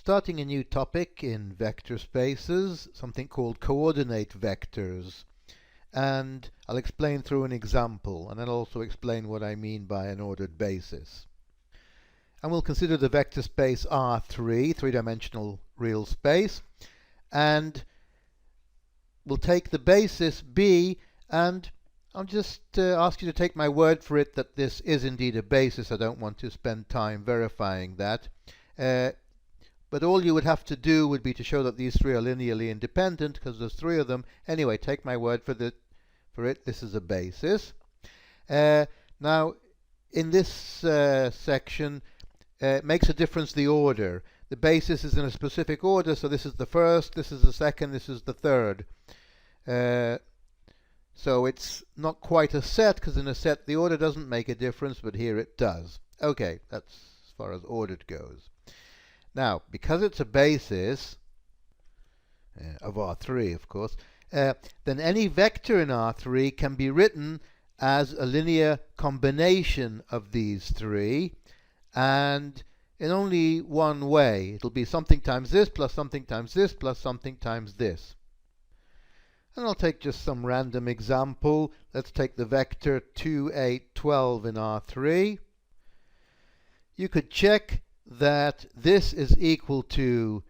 Starting a new topic in vector spaces, something called coordinate vectors. And I'll explain through an example, and then I'll also explain what I mean by an ordered basis. And we'll consider the vector space R3, three-dimensional real space, and we'll take the basis B, and I'll just ask you to take my word for it that this is indeed a basis. I don't want to spend time verifying that. But all you would have to do would be to show that these three are linearly independent, because there's three of them. Anyway, take my word for it. This is a basis. Now, in this section, it makes a difference the order. The basis is in a specific order, so this is the first, this is the second, this is the third. So it's not quite a set, because in a set the order doesn't make a difference, but here it does. Okay, that's as far as ordered goes. Now, because it's a basis of R3, of course, then any vector in R3 can be written as a linear combination of these three, and in only one way. It'll be something times this, plus something times this, plus something times this. And I'll take just some random example. Let's take the vector 2, 8, 12 in R3. You could check that this is equal to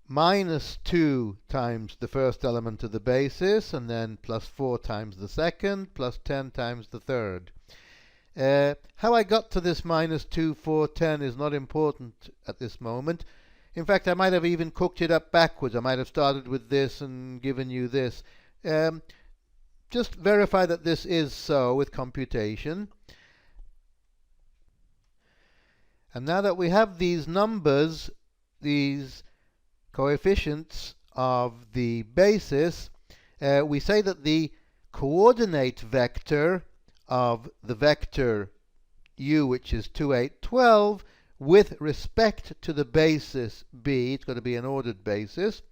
minus 2 times the first element of the basis, and then plus 4 times the second, plus 10 times the third. How I got to this minus 2, 4, 10 is not important at this moment. In fact, I might have even cooked it up backwards. I might have started with this and given you this. Just verify that this is so with computation. And now that we have these numbers, these coefficients of the basis, we say that the coordinate vector of the vector u, which is 2, 8, 12, with respect to the basis b, it's going to be an ordered basis,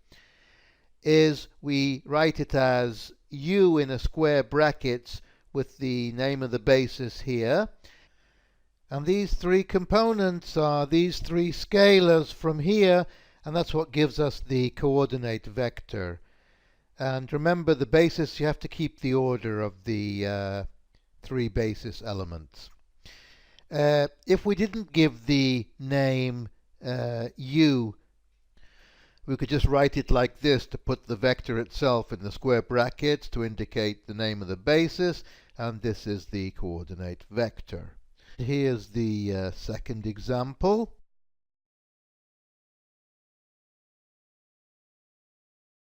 is we write it as u in a square brackets with the name of the basis here. And these three components are these three scalars from here, and that's what gives us the coordinate vector. And remember, the basis, you have to keep the order of the three basis elements. If we didn't give the name u, we could just write it like this to put the vector itself in the square brackets to indicate the name of the basis, and this is the coordinate vector. Here's the second example.